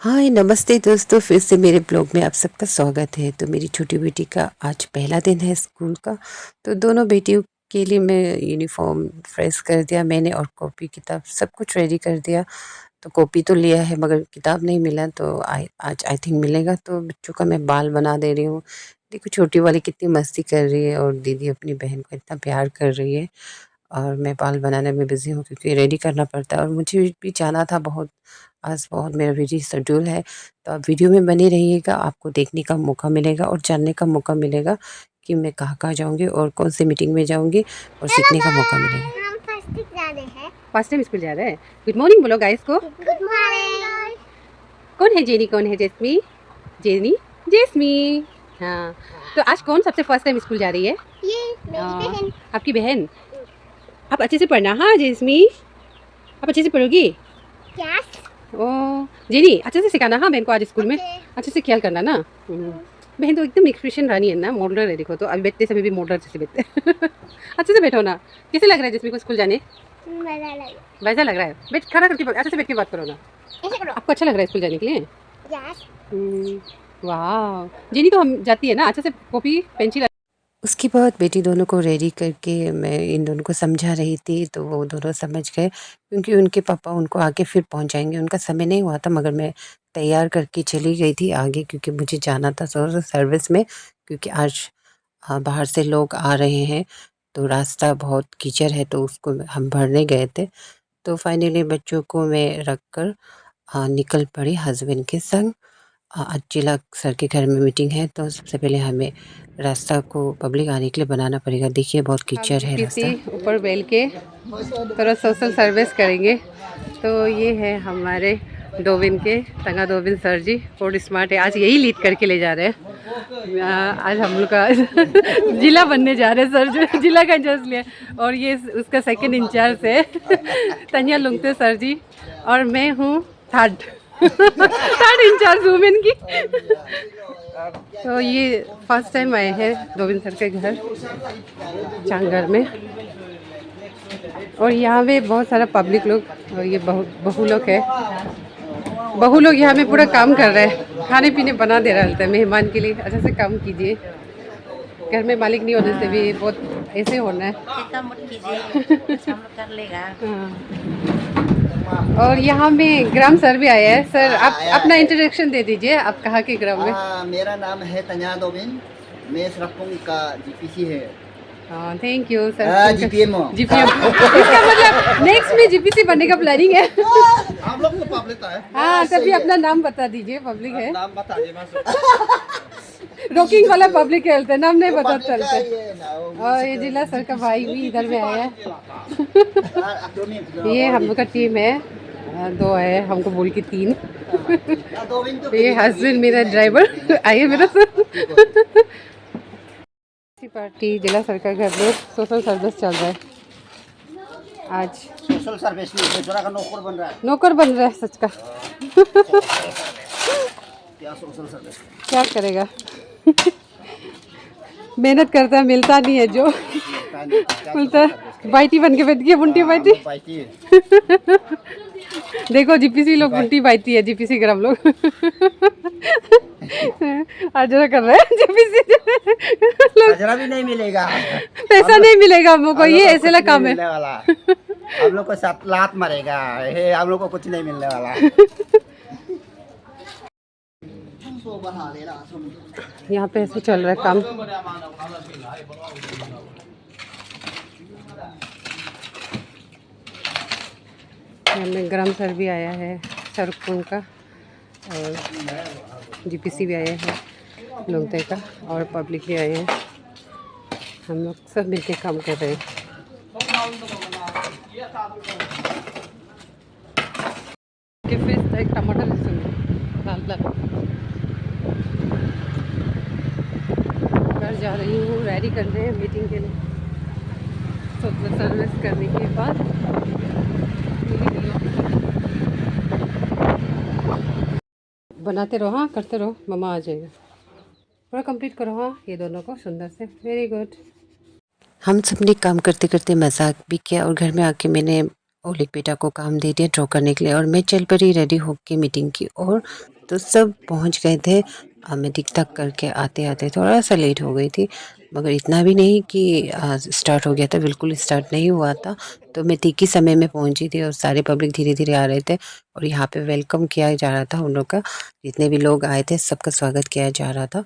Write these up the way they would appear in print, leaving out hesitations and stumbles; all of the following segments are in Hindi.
हाय नमस्ते दोस्तों, फिर से मेरे ब्लॉग में आप सबका स्वागत है। तो मेरी छोटी बेटी का आज पहला दिन है स्कूल का। तो दोनों बेटियों के लिए मैं यूनिफॉर्म प्रेस कर दिया मैंने और कॉपी किताब सब कुछ रेडी कर दिया। तो कॉपी तो लिया है मगर किताब नहीं मिला, तो आज आई थिंक मिलेगा। तो बच्चों का मैं बाल बना दे रही हूँ। देखो छोटी वाली कितनी मस्ती कर रही है और दीदी अपनी बहन को इतना प्यार कर रही है। और मैं बाल बनाने में बिज़ी हूँ क्योंकि रेडी करना पड़ता है और मुझे भी जाना था बहुत। आज बहुत मेरा बिज़ी शेड्यूल है। तो आप वीडियो में बने रहिएगा, आपको देखने का मौका मिलेगा और जानने का मौका मिलेगा कि मैं कहाँ-कहाँ जाऊँगी और कौन सी मीटिंग में जाऊँगी और हेलो सीखने का मौका मिलेगा। गाइस, हम फर्स्ट वीक जा रहे हैं। फर्स्ट टाइम स्कूल जा रहा है। गुड मॉर्निंग बोलो गाइस को। Good morning. कौन है जेनी, कौन है जेस्मी? जेनी, जेस्मी। हाँ, तो आज कौन सबसे फर्स्ट टाइम स्कूल जा रही है? ये मेरी बहन। आपकी बहन। आप अच्छे से पढ़ना। हाँ जेस्मी, आप अच्छे से पढ़ोगी। यस। ओ जेनी, अच्छे से सिखाना। हाँ बहन को आज स्कूल में अच्छे से ख्याल करना ना। बहन तो एकदम एक्सप्रेशन रानी है ना, मॉडलर है। देखो तो अभी बैठते समय भी मॉडलर जैसे बैठते अच्छे से बैठो ना। कैसे लग रहा है जेस्मी को स्कूल जाने? वैसा लग रहा है। बैठ, खड़ा करके अच्छे से बैठ के बात करो ना। ऐसे करो। आपको अच्छा लग रहा है स्कूल जाने के लिए? यस। वाह, जेनी तो हम जाती है ना अच्छे से कॉपी पेंसिल। उसके बाद बेटी दोनों को रेडी करके मैं इन दोनों को समझा रही थी, तो वो दोनों समझ गए क्योंकि उनके पापा उनको आगे फिर पहुंचाएंगे। उनका समय नहीं हुआ था मगर मैं तैयार करके चली गई थी आगे क्योंकि मुझे जाना था सोशल सर्विस में। क्योंकि आज बाहर से लोग आ रहे हैं तो रास्ता बहुत कीचड़ है, तो उसको हम भरने गए थे। तो फाइनली बच्चों को मैं रख कर निकल पड़ी हस्बैंड के संग। आज जिला सर के घर में मीटिंग है, तो सबसे पहले हमें रास्ता को पब्लिक आने के लिए बनाना पड़ेगा। देखिए बहुत कीचड़ है रास्ता। ऊपर बैल के थोड़ा सोशल सर्विस करेंगे। तो ये है हमारे दोबिन के तंगा दोबिन सर जी, फूड स्मार्ट है। आज यही लीड करके ले जा रहे हैं। आज हम लोग का जिला बनने जा रहे हैं सर, जो जिला का इंचार्ज लिया। और ये उसका सेकंड इंचार्ज है तनिया लुंगते सर जी, और मैं हूँ थर्ड थर्ड इंचार्ज वुमेन की। तो ये फर्स्ट टाइम आए हैं दोबिन सर के घर चांगर में। और यहाँ पे बहुत सारा पब्लिक लोग, और ये बहू लोग है। बहू लोग यहाँ पे पूरा काम कर रहे हैं, खाने पीने बना दे रहा है मेहमान के लिए। अच्छे से काम कीजिए, घर में मालिक नहीं होने से भी बहुत ऐसे होना है। कर लेगा। और यहाँ में ग्राम सर भी आए हैं। सर आप अपना इंट्रोडक्शन दे दीजिए, आप कहाँ के ग्राम में? मेरा नाम है तन्या दोबिन, मैं सरपुंग का जीपीसी है। Thank you sir. GPM GPM इसका मतलब नेक्स्ट में जीपीसी बनने का प्लानिंग है। हम लोग को पब्लिक है। हाँ तभी अपना नाम बता दीजिए, पब्लिक है। नाम बता दे रॉकिंग वाला पब्लिक हेल्थ है, नाम नहीं पता चलता। और ये जिला सर का भाई भी इधर में आया है। ये हम लोग का टीम है, दो है हमको बोल के तीन। ये हस्बैंड मेरा ड्राइवर आइए मेरा सर। पार्टी जिला सरकार घर में सोशल सर्विस चल रहा है आज। सोशल सर्विस में का नौकर बन रहा है। नौकर बन रहा है सच का। क्या सोशल सर्विस क्या करेगा मेहनत करता है, मिलता नहीं है जो मिलता है। बाइटी बन के बैठ गई, बुंटी बाइटी। देखो जीपीसी लोग बुंटी बाइटी है, जीपीसी ग्राम लोग आज जरा कर रहे हैं जीपीसी जरा भी नहीं मिलेगा, पैसा नहीं मिलेगा हम लोग को। ये ऐसे ला काम है, हम लोग को साथ लात मारेगा। हम लोग को कुछ नहीं मिलने वाला। यहाँ पे ऐसे चल रहा है काम। यहाँ में ग्राम सर भी आया है सरकुंड का, और जीपीसी भी आया है लोगते का, और पब्लिक भी आए हैं। हम लोग सब मिलके काम कर रहे हैं। एक टमाटर लाल लाल घर जा रही हूँ, रेडी कर रहे हैं मीटिंग के लिए। सोशल सर्विस करने के बाद बनाते रहो। हाँ करते रहो, मम्मा आ जाएगा। पूरा कंप्लीट करो। हाँ ये दोनों को सुंदर से, वेरी गुड। हम सब ने काम करते करते मजाक भी किया और घर में आके मैंने ओलिक बेटा को काम दे दिया ड्रॉ करने के लिए और मैं चल पड़ी रेडी होके मीटिंग की ओर। तो सब पहुंच गए थे। मैं टिक तक करके आते आते थोड़ा सा लेट हो गई थी, मगर इतना भी नहीं कि स्टार्ट हो गया था, बिल्कुल स्टार्ट नहीं हुआ था। तो मैं ठीक ही समय में पहुंची थी और सारे पब्लिक धीरे धीरे आ रहे थे और यहाँ पे वेलकम किया जा रहा था उन लोग का। जितने भी लोग आए थे सबका स्वागत किया जा रहा था।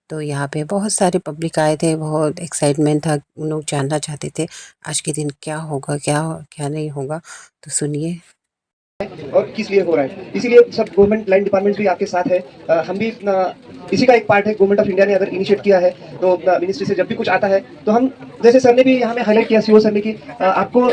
तो यहाँ पे बहुत सारे पब्लिक आए थे, बहुत एक्साइटमेंट था, उन लोग जानना चाहते थे आज के दिन क्या होगा, क्या क्या नहीं होगा। तो सुनिए। और किस लिए हो रहा है, इसीलिए सब गवर्नमेंट लाइन डिपार्टमेंट्स भी आपके साथ है। हम भी इसी का एक पार्ट है। गवर्नमेंट ऑफ इंडिया ने अगर इनिशिएट किया है तो मिनिस्ट्री से जब भी कुछ आता है तो हम, जैसे सर ने भी यहाँ में हाईलाइट किया, सीओ सर ने, कि आपको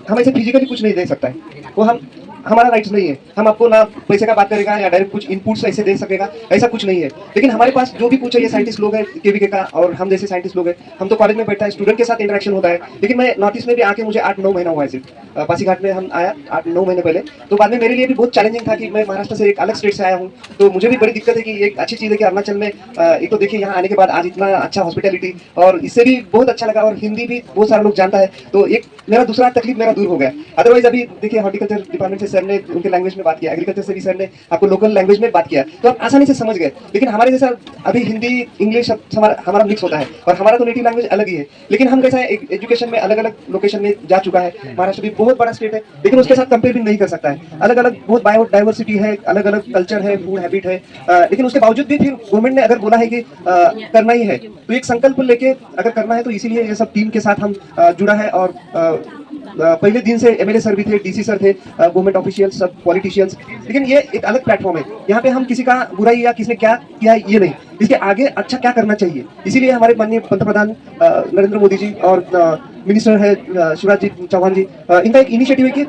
हम ऐसे फिजिकली कुछ नहीं दे सकता है, वो हम हमारा राइट्स नहीं है। हम आपको ना पैसे का बात करेगा या डायरेक्ट कुछ इनपुट्स ऐसे दे सकेगा, ऐसा कुछ नहीं है। लेकिन हमारे पास जो भी कुछ है, ये साइंटिस्ट लोग हैं केवीके का और हम जैसे साइंटिस्ट लोग हैं, हम तो कॉलेज में बैठता है, स्टूडेंट के साथ इंटरेक्शन होता है। लेकिन मैं नॉर्थ ईस्ट में भी आके मुझे 8-9 महीना हुआ है सिर्फ। पासीघाट में हम आया 8-9 महीने पहले। तो बाद में मेरे लिए भी बहुत चैलेंजिंग था कि मैं महाराष्ट्र से एक अलग स्टेट से आया हूँ, तो मुझे भी बड़ी दिक्कत है कि एक अच्छी चीज़ है कि अरुणाचल में एक तो देखिए यहाँ आने के बाद आज इतना अच्छा हॉस्पिटैलिटी, और इससे भी बहुत अच्छा लगा, और हिंदी भी बहुत सारे लोग जानता है, तो एक मेरा दूसरा तकलीफ मेरा दूर हो गया। अदरवाइज अभी देखिए हॉर्टिकल्चर डिपार्टमेंट से सर ने उनके लैंग्वेज में बात किया, एग्रीकल्चर से भी सर ने आपको लोकल लैंग्वेज में बात किया, तो आप आसानी से समझ गए। लेकिन हमारे जैसा अभी हिंदी इंग्लिश हमारा मिक्स होता है, और हमारा तो नेटिव लैंग्वेज अलग ही है। लेकिन हम कैसा है, एजुकेशन में अलग अलग लोकेशन में जा चुका है। महाराष्ट्र भी बहुत बड़ा स्टेट है, लेकिन उसके साथ कंपेयर भी नहीं कर सकता है। अलग अलग बहुत बायोडाइवर्सिटी है, अलग अलग कल्चर है, फूड हैबिट है। लेकिन उसके बावजूद भी फिर गवर्नमेंट ने अगर बोला है कि करना ही है, तो एक संकल्प लेके अगर करना है, तो इसीलिए ये सब टीम के साथ हम जुड़ा है। और पहले दिन से एमएलए सर भी थे, डीसी सर थे, गवर्नमेंट ऑफिशियल्स, सब पॉलिटिशियंस। लेकिन ये एक अलग प्लेटफॉर्म है, यहाँ पे हम किसी का बुराई या किसने क्या किया है ये नहीं, इसके आगे अच्छा क्या करना चाहिए। इसीलिए हमारे माननीय पंतप्रधान नरेंद्र मोदी जी और मिनिस्टर है शिवराज जी चौहान जी, इनका एक इनिशिएटिव है कि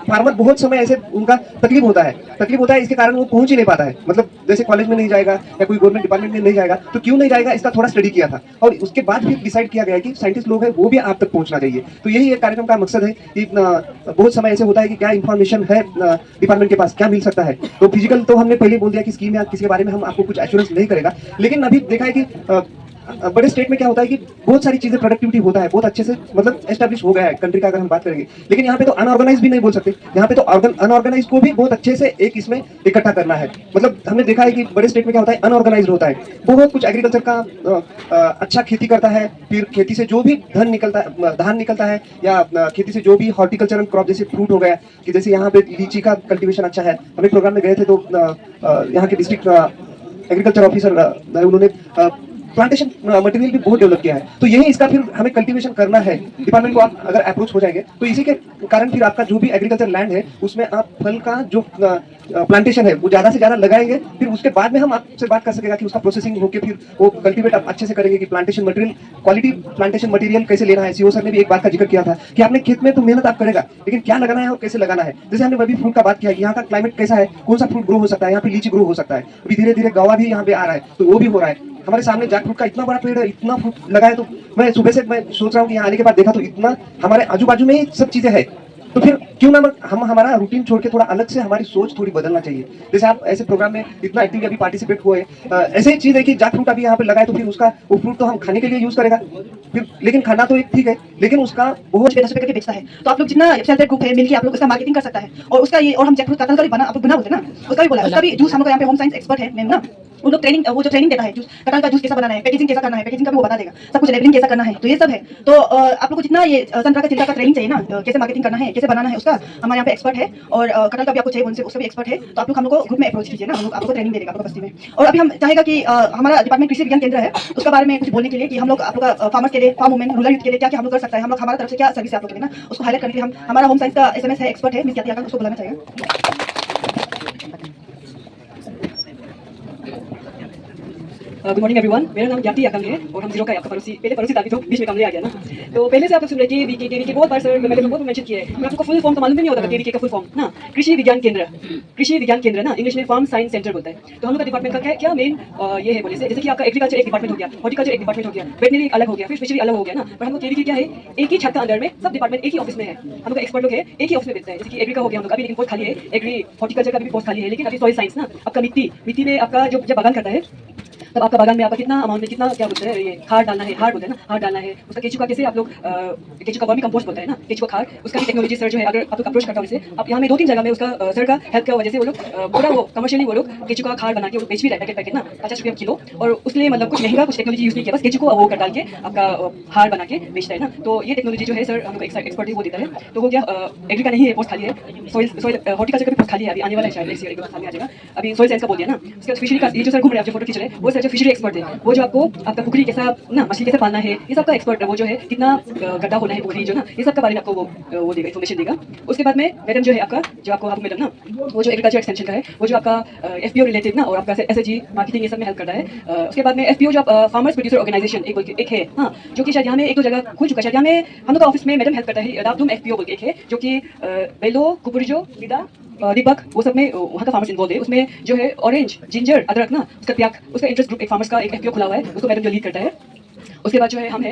फार्मर बहुत समय ऐसे उनका तकलीफ होता है, इसके कारण वो पहुंच ही नहीं पाता है। मतलब जैसे कॉलेज में नहीं जाएगा या कोई गवर्नमेंट डिपार्टमेंट में नहीं जाएगा, तो क्यों नहीं जाएगा, इसका थोड़ा स्टडी किया था, और उसके बाद फिर डिसाइड किया गया कि साइंटिस्ट लोग हैं वो भी आप तक पहुंचना चाहिए। तो यही एक कार्यक्रम का मकसद है कि बहुत समय ऐसे होता है कि क्या इन्फॉर्मेशन है डिपार्टमेंट के पास, क्या मिल सकता है। तो फिजिकल तो हमने पहले बोल दिया कि स्कीम या किसी के बारे में हम आपको कुछ एश्योरेंस नहीं करेगा। लेकिन अभी देखा है कि बड़े स्टेट में क्या होता है कि बहुत सारी चीजें प्रोडक्टिविटी होता है, बहुत अच्छे से मतलब एस्टेब्लिश हो गया है कंट्री का, अगर हम बात करेंगे। लेकिन यहाँ पे तो अनऑर्गेनाइज भी नहीं बोल सकते, यहाँ पे तो अनऑर्गेनाइज को भी बहुत अच्छे से एक इसमें इकट्ठा करना है। मतलब हमने देखा है कि बड़े स्टेट में क्या होता है, अनऑर्गेनाइज होता है, बहुत कुछ एग्रीकल्चर का अच्छा खेती करता है, फिर खेती से जो भी धान निकलता है, या खेती से जो भी हॉर्टिकल्चरल क्रॉप, जैसे फ्रूट हो गया, कि जैसे यहाँ पे लीची का कल्टीवेशन अच्छा है। हम एक प्रोग्राम में गए थे, तो यहाँ के डिस्ट्रिक्ट एग्रीकल्चर ऑफिसर उन्होंने प्लांटेशन मटेरियल भी बहुत डेवलप किया है। तो यही इसका फिर हमें कल्टीवेशन करना है। डिपार्टमेंट को आप अगर अप्रोच हो जाएंगे, तो इसी के कारण फिर आपका जो भी एग्रीकल्चर लैंड है, उसमें आप फल का जो प्लांटेशन है वो ज़्यादा से ज़्यादा लगाएंगे। फिर उसके बाद में हम आपसे बात कर सकेगा कि उसका प्रोसेसिंग होकर फिर वो कल्टीवेट आप अच्छे से करेंगे कि plantation material, quality plantation material कैसे लेना है। सीओ सर ने भी एक बात का जिक्र किया था कि आपने खेत में तो मेहनत आप करेगा, लेकिन क्या लगाना है और कैसे लगाना है। जैसे हमने अभी फ्रूट का बात किया कि यहाँ का क्लाइमेट कैसा है, कौन सा फ्रूट ग्रो हो सकता है, यहाँ पे लीची ग्रो हो सकता है। अभी धीरे धीरे गवा भी यहाँ पे आ रहा है, तो वो भी हो रहा है। हमारे सामने जैक फ्रूट का इतना बड़ा पेड़ है, इतना फ्रूट लगा है। तो मैं सुबह से मैं सोच रहा हूँ कि यहाँ आने के बाद देखा तो इतना हमारे आजू बाजू में ही सब चीजें हैं। तो फिर क्यों ना हम हमारा रूटीन छोड़ के थोड़ा अलग से हमारी सोच थोड़ी बदलना चाहिए। जैसे आप ऐसे प्रोग्राम में इतना एक्टिवली अभी पार्टिसिपेट हुए, ऐसे ही चीज है कि जैक फ्रूट अभी यहाँ पे लगाए, तो फिर उसका वो फ्रूट तो हम खाने के लिए यूज करेगा फिर, लेकिन खाना तो एक ठीक है, लेकिन उसका बहुत ₹10 करके बेचता है। तो आप लोग जितना सेल्फ ग्रुप है मिलकर आप लोग उसका मार्केटिंग कर सकता है। और उसका ये, और हम जैकफ्रूट कटहल का भी बना, आप लोग बना बोलते हैं ना, उसका भी बोला, उसका भी जूस हम लोग यहाँ पे होम साइंस एक्सपर्ट है मैम ना, उन लोग ट्रेनिंग, वो जो ट्रेनिंग देता है, जूस कटहल का जूस कैसा बनाना है, पैकेजिंग कैसा करना है, पैकेजिंग का भी वो बता देगा, सब कुछ लेबलिंग कैसा करना है। तो ये सब है। तो आप लोग को जितना ये संतरा का छिलका का ट्रेनिंग चाहिए ना, कैसे मार्केटिंग करना है, कैसे बनाना है, उसका हमारे यहाँ पे एक्सपर्ट है। और कटहल का भी आपको चाहिए उनसे, उसका भी एक्सपर्ट है। तो आप लोग हम लोग को ग्रुप में अप्रोच कीजिए ना, हम लोग आपको ट्रेनिंग देगा आपको बस्ती में। और अभी हम चाहेगा कि हमारा डिपार्टमेंट कृषि विज्ञान केंद्र है, उसके बारे में कुछ बोलने के लिए कि हम लोग आप लोग का फार्मर्स के लिए, फार्म वुमेन, रूरल यूथ के लिए क्या हम लोग कर सकता है, हम लोग हमारा तरफ से क्या सर्विस है आप लोग के लिए ना, उसको हाईलाइट करने के लिए हम हमारा होम साइंस का SMS है, एक्सपर्ट है, मिस ज्ञाति आकांक, उसको बुलाना चाहिए। गुड मॉर्निंग एवरीवन, मेरा नाम ज्ञाति अकंग है और हम जीरो का आपका पड़ोसी, पहले पड़ोसी था, तो बीच में कमरे आ गया ना। तो पहले से आप सुन रहे कि केवीके बहुत बार सर मैंने बहुत मेंशन किया है, मैं आपको फुल फॉर्म तो मालूम नहीं होता था केवीके का फुल फॉर्म ना, कृषि विज्ञान केंद्र ना, इंग्लिश में फार्म साइंस सेंटर बोलता है। तो हम लोग का डिपार्टमेंट का क्या मेन ये है बोले से, जैसे कि आपका एग्रीकल्चर एक डिपार्टमेंट हो गया, हॉर्टिकल्चर एक डिपार्टमेंट हो गया, वेटनरी अलग हो गया, फिर फिशरी अलग हो गया ना। पर हम लोग केवीके क्या है, एक ही छत का अंदर में सब डिपार्टमेंट एक ही ऑफिस में है, हम लोग का एक्सपर्ट लोग है एक ही ऑफिस में बैठते हैं। जैसे कि एग्री का हो गया हम लोग अभी, लेकिन पोस्ट खाली है, एग्री हॉर्टिकल्चर का भी पोस्ट खाली है, लेकिन अभी सॉइल साइंस ना, आपका मिट्टी में आपका जो बागान करता है, तब आपका बागान में आपका कितना अमाउंट में कितना क्या बोलते हैं ये खाद डालना है, हार्ड बोलते हैं ना, हार्ड डालना है, उसका केचुआ कैसे आप लोग केचुआ वर्मी कंपोस्ट बोलते हैं ना, केचुआ खाद, उसका भी टेक्नोलॉजी सर जो है अगर आप लोग अप्रोच करता हूँ इसे, आप यहाँ में 2-3 जगह में उसका सर का हेल्प की वजह से वो लोग पूरा वो कमर्शियली वो लोग केचुआ खाद बना के वो बेच भी रहे पैकेट पैकेट ना 50 रुपये किलो, और उसके लिए मतलब कुछ महंगा कुछ टेक्नोलॉजी यूज नहीं किया, बस केचुआ वो कर डाल के आपका हार बना के बेचता है ना। तो ये टेक्नोलॉजी जो है सर हमको एक्सपर्ट है वो देता है। तो वो क्या एग्री का नहीं है, पोस्ट खाली है, सॉइल हॉर्टिकल्चर का भी पोस्ट खाली है, अभी आने वाला है शायद नेक्स्ट ईयर 1-2 साल में आ जाएगा। अभी सॉइल साइंस का बोल दिया ना, उसके बाद फिशरी का ये जो सर घूम रहे हैं, जो फोटो खींच रहे हैं वो सर जो फिशरी एक्सपर्ट है, वो जो आपको आपका पुखरी कैसा ना मछली कैसे पालना है ये सब का एक्सपर्ट, वो जो है कितना गड्ढा होना है पुखरी जो ना, ये सब के बारे में आपको वो देगा, इन्फॉर्मेशन देगा। उसके बाद में मैडम जो है आपका जो आपको आप मैडम ना वो जो एग्रीकल्चर एक्सटेंशन का है, वो जो आपका FPO रिलेटेड ना और आपका SHG मार्केटिंग ये सब में हेल्प करता है। उसके बाद में FPO जो फार्मर्स प्रोड्यूसर ऑर्गेनाइजेशन एक है, हाँ, जो कि शायद यहाँ में 1-2 जगह खुल चुका है, शायद यहाँ में हम लोग का ऑफिस में मैडम हेल्प करता है, दाबदूम FPO बोल के एक है, जो कि बेलो कुपुरिजो विदा दीपक वो सब में वहाँ का फार्मर्स इन्वॉल्व है। उसमें जो है ऑरेंज जिंजर अदरक ना उसका त्याग, उसका इंटरेस्ट ग्रुप एक फार्मर्स का एक FPO खुला हुआ है, उसको मैडम जो लीड करता है। उसके बाद जो है हम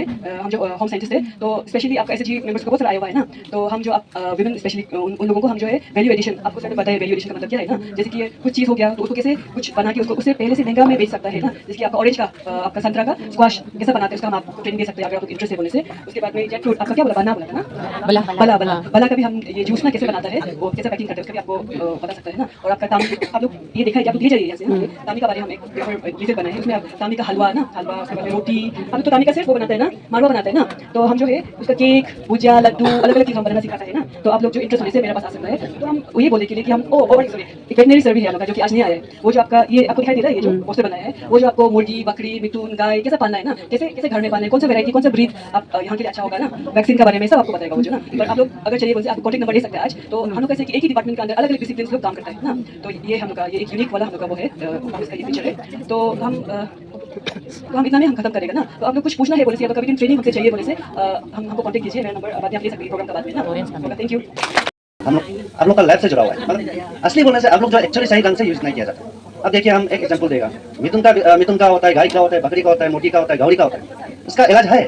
जो होम साइंटिस्ट है, तो स्पेशली आपका SHG मेंबर्स को बहुत सारा आया हुआ है ना, तो हम जो विमेन स्पेशली उन लोगों को हम जो है वैल्यू एडिशन, आपको सर पता है वैल्यू एडिशन का मतलब क्या है ना, जैसे कि कुछ चीज़ हो गया तो उसको कैसे कुछ बना के उसको उससे पहले से महंगा में बेच सकता है ना, जैसे कि आपका ऑरेंज का आपका संतरा का स्क्वाश कैसा बनाते हैं उसका हम आपको ट्रेनिंग दे सकते हैं अगर आपको इंटरेस्ट है बोलने से। उसके बाद में जैक फ्रूट आपका क्या बोला, बना बोला था ना, बला का भी हम ये जूस ना कैसे बनाता है वो कैसे पैकिंग करते हैं उसका भी आपको बता सकते हैं ना। और आपका तामी आप लोग ये देखा है आप लोग ले जाइए यहाँ से, तामी का बारे में हम एक पेपर बनाए हैं, उसमें आप तामी का हलवा ना, हलवा उसके बाद में रोटी, हम तो तामी का सिर्फ वो बनाते हैं ना, मालवा बनाते हैं ना, तो हम जो है उसका केक भुजिया लड्डू अलग अलग चीज़ हम बनाना सिखाते हैं ना। तो आप लोग जो इंटरेस्ट होने से मेरे पास आ सकता है, तो हम ये बोलने के लिए कि हम सॉरी एक वेटनरी सर भी है हम लोग का जो कि आज नहीं आया है, वो जो आपका ये आपको दिखाई दे रहा है ये जो पोस्टर बनाया है, वो जो आपको मुर्गी बकरी मिथुन गाय कैसे पालना है ना, कैसे कैसे घर में पालना है, कौन सा वेरायटी कौन सा ब्रीड आप यहाँ के लिए अच्छा होगा ना, वैक्सीन के बारे में सब आपको बताएगा वो जो ना। पर आप लोग अगर चलिए बोलते आप कॉन्टेक्ट नंबर ले सकते हैं आज, तो हम लोग कैसे कि एक ही डिपार्टमेंट के अंदर अलग अलग डिसिप्लिन लोग काम करता है ना, तो ये हम लोग का ये एक यूनिक वाला हम लोग का वो है ऑफिस का ये फीचर है। तो हम इतना में हम खत्म करेगा ना, तो आप लोग कुछ पूछना है बोले से या कभी ट्रेनिंग हमसे चाहिए बोले से हमको कांटेक्ट कीजिए, मेरा नंबर बाद में आप ले सकते हैं प्रोग्राम के बाद में ना। Thank you. आप लोग का लैब से जुड़ा हुआ है, मतलब असली बोलने से आप लोग जो एक्चुअली सही ढंग से यूज नहीं किया जाता। अब देखिए हम एक एग्जांपल देगा, मिथुन का होता है, गाय का होता है, बकरी का होता है, मुर्गी का होता है, गौरी का होता है, उसका इलाज है।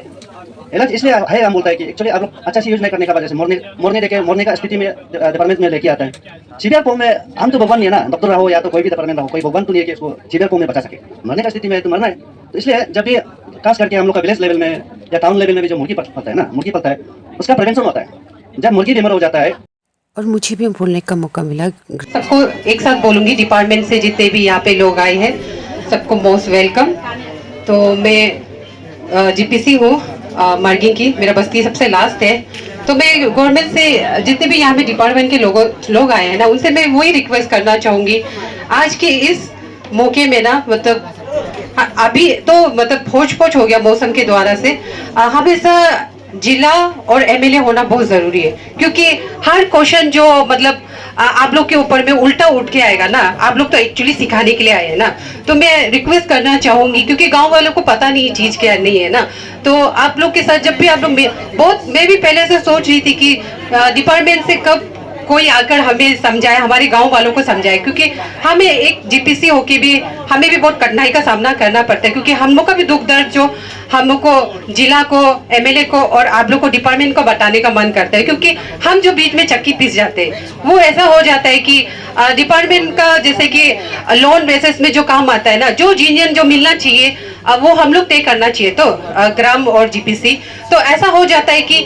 इलाज इसलिए है हम बोलता है कि एक्चुअली आप लोग अच्छा से यूज नहीं करने का वजह से मरने का स्थिति में डिपार्टमेंट में लेके आता है। सीवियर फॉर्म में हम तो भगवान नहीं है ना, डॉक्टर रहो या तो कोई भी डिपार्टमेंट रहो, कोई भगवान तो नहीं है कि उसको सीवियर फॉर्म में बचा सके। मरने का स्थिति में तो मरना है, तो इसलिए जब भी खास करके हम लोग का विलेज लेवल में या टाउन लेवल में भी जो मुर्गी पलता है ना, मुर्गी पलता है, उसका प्रिवेंशन होता है। जब मुर्गी बीमार हो जाता है और मुझे भी बोलने का मौका मिला। सबको एक साथ बोलूँगी, डिपार्टमेंट से जितने भी यहाँ पे लोग आए हैं सबको मोस्ट वेलकम। तो मैं GPC हूँ मार्गिंग की, मेरा बस्ती सबसे लास्ट है। तो मैं गवर्नमेंट से जितने भी यहाँ पे डिपार्टमेंट के लोग आए हैं ना, उनसे मैं वही रिक्वेस्ट करना चाहूँगी आज के इस मौके में ना, मतलब अभी तो मतलब फोच हो गया मौसम के द्वारा से, हमेशा जिला और MLA होना बहुत जरूरी है, क्योंकि हर क्वेश्चन जो मतलब आप लोग के ऊपर में उल्टा उठ के आएगा ना, आप लोग तो एक्चुअली सिखाने के लिए आए हैं ना। तो मैं रिक्वेस्ट करना चाहूंगी, क्योंकि गांव वालों को पता नहीं चीज क्या नहीं है ना, तो आप लोग के साथ जब भी आप लोग मैं भी पहले से सोच रही थी कि डिपार्टमेंट से कब कोई आकर हमें समझाए, हमारे गांव वालों को समझाए, क्योंकि हमें एक GPC होके भी हमें भी बहुत कठिनाई का सामना करना पड़ता है, क्योंकि हम लोग का भी दुख दर्द जो हम लोग को जिला को MLA को और आप लोग को डिपार्टमेंट को बताने का मन करता है, क्योंकि हम जो बीच में चक्की पीस जाते हैं वो ऐसा हो जाता है कि डिपार्टमेंट का जैसे कि लोन बेसिस में जो काम आता है ना, जो यूनियन जो मिलना चाहिए वो हम लोग तय करना चाहिए, तो ग्राम और GPC, तो ऐसा हो जाता है कि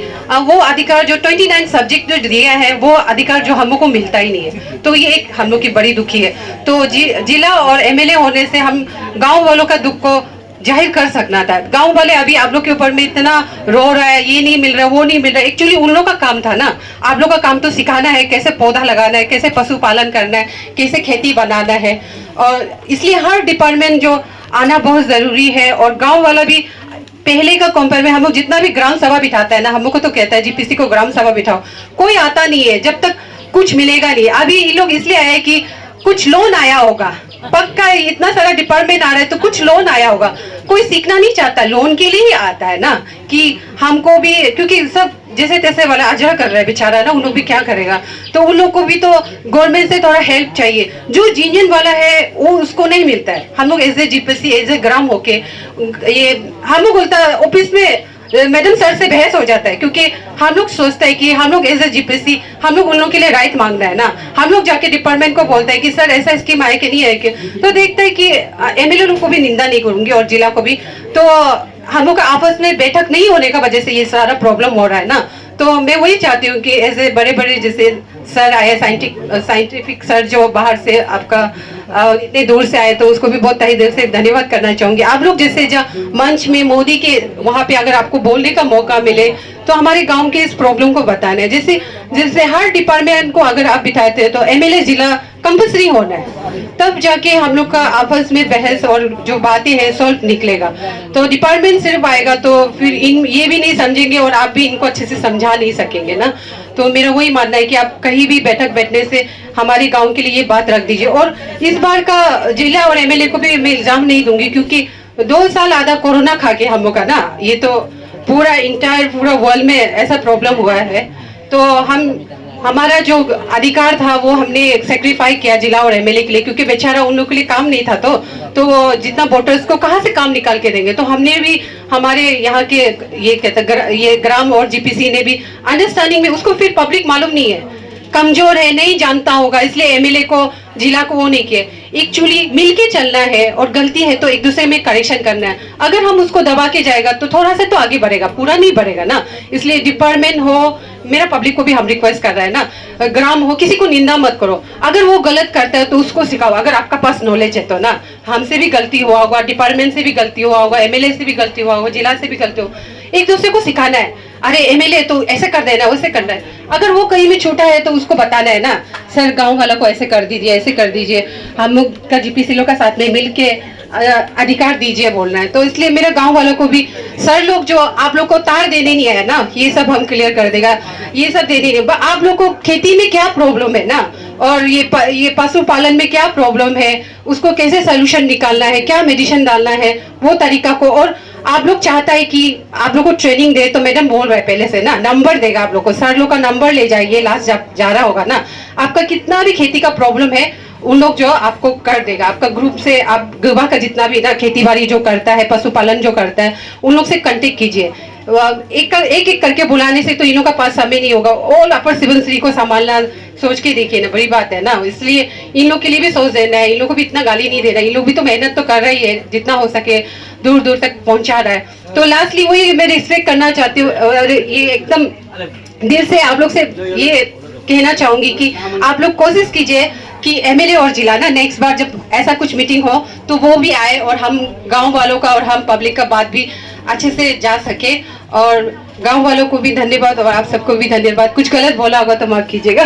वो अधिकार जो 29 सब्जेक्ट जो दिया है वो अधिकार जो हम लोग को मिलता ही नहीं है। तो ये एक हम लोग की बड़ी दुखी है। तो जिला और MLA होने से हम गांव वालों का दुख को जाहिर कर सकना था। गांव वाले अभी आप लोग के ऊपर में इतना रो रहा है, ये नहीं मिल रहा वो नहीं मिल रहा, एक्चुअली उन लोगों का काम था ना, आप लोग का काम तो सिखाना है कैसे पौधा लगाना है, कैसे पशुपालन करना है, कैसे खेती बनाना है, और इसलिए हर डिपार्टमेंट जो आना बहुत जरूरी है। और गाँव वाला भी पहले का कंपेयर में हम लोग जितना भी ग्राम सभा बिठाता है ना, हम लोग को तो कहता है GPC को ग्राम सभा बिठाओ, कोई आता नहीं है जब तक कुछ मिलेगा नहीं। अभी ये लोग इसलिए आए कि कुछ लोन आया होगा, पक्का इतना सारा डिपार्टमेंट आ रहा है तो कुछ लोन आया होगा, कोई सीखना नहीं चाहता, लोन के लिए ही आता है ना, कि हमको भी, क्योंकि सब जैसे तैसे वाला अजरा कर रहा है बेचारा ना, उन लोग भी क्या करेगा, तो उन लोग को भी तो गवर्नमेंट से थोड़ा हेल्प चाहिए। जो यूनियन वाला है वो उसको नहीं मिलता है। हम लोग as a GPC as a ग्राम होके ये हम लोग बोलता है ऑफिस में मैडम सर से बहस हो जाता है, क्योंकि हम लोग सोचते हैं कि हम लोग एज ए जीपीसी हम लोग उन लोगों के लिए राइट मांग रहे हैं ना। हम लोग जाके डिपार्टमेंट को बोलते हैं कि सर ऐसा स्कीम आए कि नहीं है कि, तो देखते हैं कि एमएलए लोग को भी निंदा नहीं करूंगी और जिला को भी, तो हम लोग का आपस में बैठक नहीं होने का वजह से ये सारा प्रॉब्लम हो रहा है ना। तो मैं वही चाहती हूँ कि ऐसे बड़े बड़े जैसे सर आए, साइंटिफिक सर जो बाहर से आपका इतने दूर से आए, तो उसको भी बहुत तहे दिल से धन्यवाद करना चाहूंगी। आप लोग जैसे जहाँ मंच में मोदी के वहाँ पे अगर आपको बोलने का मौका मिले तो हमारे गांव के इस प्रॉब्लम को बताना है। जैसे हर डिपार्टमेंट को अगर आप बिठाते हैं तो एमएलए जिला कंपल्सरी होना है, तब जाके हम लोग का आपस में बहस और जो बातें हैं सॉल्व निकलेगा। तो डिपार्टमेंट सिर्फ आएगा तो फिर इन ये भी नहीं समझेंगे और आप भी इनको अच्छे से समझा नहीं सकेंगे ना। तो मेरा वही मानना है कि आप कहीं भी बैठक बैठने से हमारे गांव के लिए ये बात रख दीजिए। और इस बार का जिला और एमएलए को भी मैं इल्जाम नहीं दूंगी, क्योंकि 2 साल आधा कोरोना खा के हम लोग का ना, ये तो पूरा वर्ल्ड में ऐसा प्रॉब्लम हुआ है। तो हमारा जो अधिकार था वो हमने सेक्रीफाई किया जिला और एमएलए के लिए, क्योंकि बेचारा उन लोगों के लिए काम नहीं था, तो जितना वोटर्स को कहाँ से काम निकाल के देंगे। तो हमने भी हमारे यहाँ के ये ग्राम और जीपीसी ने भी अंडरस्टैंडिंग में, उसको फिर पब्लिक मालूम नहीं है, कमजोर है, नहीं जानता होगा, इसलिए एमएलए को जिला को वो नहीं किए। एक्चुअली मिलके चलना है और गलती है तो एक दूसरे में करेक्शन करना है। अगर हम उसको दबा के जाएगा तो थोड़ा सा तो आगे बढ़ेगा, पूरा नहीं बढ़ेगा ना। इसलिए डिपार्टमेंट हो, मेरा पब्लिक को भी हम रिक्वेस्ट कर रहे हैं ना, ग्राम हो, किसी को निंदा मत करो। अगर वो गलत करता है तो उसको सिखाओ, अगर आपका पास नॉलेज है तो ना। हमसे भी गलती हुआ होगा, डिपार्टमेंट से भी गलती हुआ होगा, एमएलए से भी गलती हुआ होगा, जिला से भी गलती हो, एक दूसरे को सिखाना है। अरे एमएलए तो ऐसे कर देना, वैसे करना है। अगर वो कहीं में छोटा है तो उसको बताना है ना, सर गांव वालों को ऐसे कर दीजिए, ऐसे कर दीजिए, हम लोग का जीपीसी लोग का साथ में मिलके अधिकार दीजिए बोलना है। तो इसलिए मेरे गांव वालों को भी, सर लोग जो आप लोग को तार देने नहीं आया ना, ये सब हम क्लियर कर देगा, ये सब दे देंगे। आप लोग को खेती में क्या प्रॉब्लम है ना, और ये पशुपालन में क्या प्रॉब्लम है, उसको कैसे सोल्यूशन निकालना है, क्या मेडिसिन डालना है, वो तरीका को। और आप लोग चाहता है कि आप लोग को ट्रेनिंग दे, तो मैडम बोल रहे पहले से ना, नंबर देगा आप लोग को, सर लोग का नंबर ले जाइए, लास्ट जा रहा होगा ना, आपका कितना भी खेती का प्रॉब्लम है उन लोग जो आपको कर देगा। आपका ग्रुप से, आप गुबा का जितना भी ना खेती बाड़ी जो करता है, पशुपालन जो करता है, उन लोग से कांटेक्ट कीजिए। एक करके बुलाने से तो इन लोगों का पास समय नहीं होगा। ऑल अपर सुबनसिरी को संभालना, सोच के देखिए ना, बड़ी बात है ना। इसलिए इन लोग के लिए भी सोच देना है, इन लोग को भी इतना गाली नहीं देना, इन लोग भी तो मेहनत तो कर रही है, जितना हो सके दूर दूर तक पहुंचा रहा है। तो लास्टली वही मैं रिस्पेक्ट करना चाहती हूँ, और ये एकदम दिल से आप लोग से ये कहना चाहूंगी कि आप लोग कोशिश कीजिए कि एमएलए और जिला ना नेक्स्ट बार जब ऐसा कुछ मीटिंग हो तो वो भी आए, और हम गांव वालों का और हम पब्लिक का बात भी अच्छे से जा सके। और गांव वालों को भी धन्यवाद और आप सबको भी धन्यवाद। कुछ गलत बोला होगा तो माफ कीजिएगा।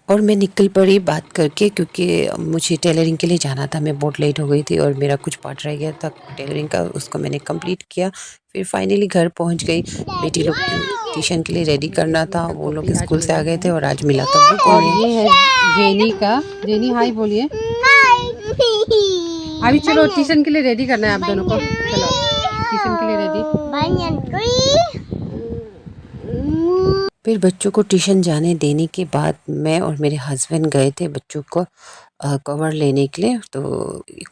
और मैं निकल पड़ी बात करके, क्योंकि मुझे टेलरिंग के लिए जाना था। मैं बहुत लेट हो गई थी और मेरा कुछ पार्ट रह गया था टेलरिंग का, उसको मैंने कंप्लीट किया। फिर फाइनली घर पहुंच गई। बेटी लोग ट्यूशन के लिए रेडी करना था, वो लोग स्कूल से आ गए थे और आज मिला था बुक। और ये है जेनी का, जेनी हाय बोलिए। अभी चलो ट्यूशन के लिए रेडी करना है आप दोनों को, चलो ट्यूशन के लिए रेडी। फिर बच्चों को ट्यूशन जाने देने के बाद मैं और मेरे हस्बैंड गए थे बच्चों को कवर लेने के लिए। तो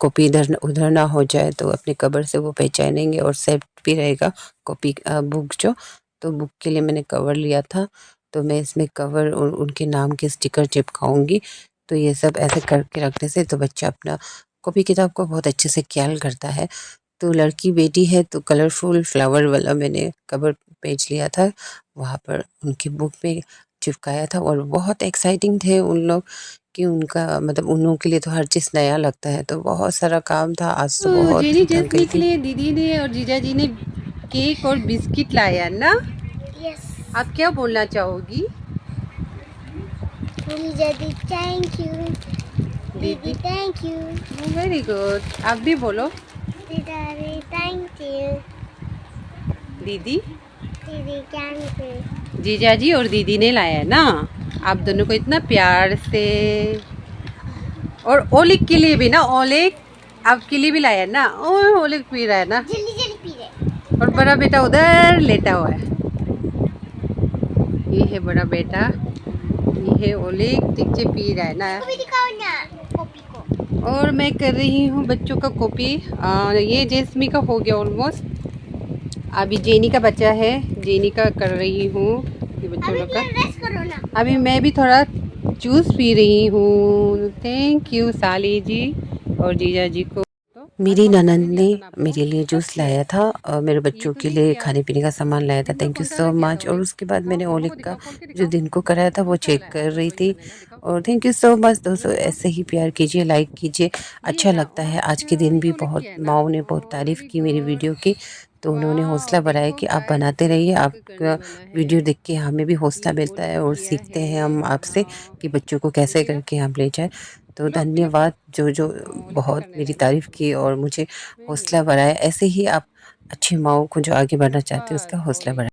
कॉपी इधर उधर ना हो जाए, तो अपने कवर से वो पहचानेंगे और सेफ भी रहेगा कॉपी बुक जो। तो बुक के लिए मैंने कवर लिया था, तो मैं इसमें कवर और उनके नाम के स्टिकर चिपकाऊंगी। तो ये सब ऐसे करके रखने से तो बच्चा अपना कॉपी किताब को बहुत अच्छे से ख्याल करता है। तो लड़की बेटी है तो कलरफुल फ्लावर वाला मैंने कवर पेज लिया था, वहाँ पर उनकी बुक में चिपकाया था। और बहुत एक्साइटिंग थे उन लोग कि उनका मतलब उन लोगों के लिए तो हर चीज़ नया लगता है। तो बहुत सारा काम था आज, तो बहुत जेनी थक जैस्मी गई के थी। लिए दीदी ने और जीजा जी ने केक और बिस्किट लाया ना। Yes. आप क्या बोलना चाहोगी? Daddy, thank you. Didi, thank you. Very good, आप भी बोलो। Daddy, thank you. दीदी, Didi, thank you. जीजा जी और दीदी ने लाया है ना, आप दोनों को इतना प्यार से। और ओलिक के लिए भी ना, ओलिक आपके लिए भी लाया है ना। ओ ओलिक पी रहा है ना, जल्दी जल्दी पी ले। और बड़ा बेटा उधर लेटा हुआ है। ये है बड़ा बेटा, ये है ओलिक, ठीक से पी रहा है ना। कॉपी दिखाओ ना, कॉपी को। और मैं कर रही हूँ बच्चों का कॉपी। ये जेस्मी का हो गया ऑलमोस्ट। अभी जेनी का बच्चा है, जेनी का कर रही हूँ ये बच्चों लोग का। रेस्ट करो ना। अभी मैं भी थोड़ा जूस पी रही हूँ। थैंक यू साली जी और जीजा जी को। मेरी ननंद ने मेरे लिए जूस लाया था और मेरे बच्चों के लिए खाने पीने का सामान लाया था। Thank you so much. और उसके बाद मैंने ओलिव का जो दिन को कराया था वो चेक कर रही थी। और थैंक यू सो मच दोस्तों, ऐसे ही प्यार कीजिए, लाइक कीजिए, अच्छा लगता है। आज के दिन भी बहुत माओ ने बहुत तारीफ़ की मेरी वीडियो की, तो उन्होंने हौसला बढ़ाया कि आप बनाते रहिए, आपका वीडियो देख के हमें भी हौसला मिलता है और सीखते हैं हम आपसे कि बच्चों को कैसे करके हम ले जाएं। तो धन्यवाद जो जो बहुत मेरी तारीफ़ की और मुझे हौसला बढ़ाया। ऐसे ही आप अच्छी माँओं को जो आगे बढ़ना चाहते हैं उसका हौसला बढ़ाएं।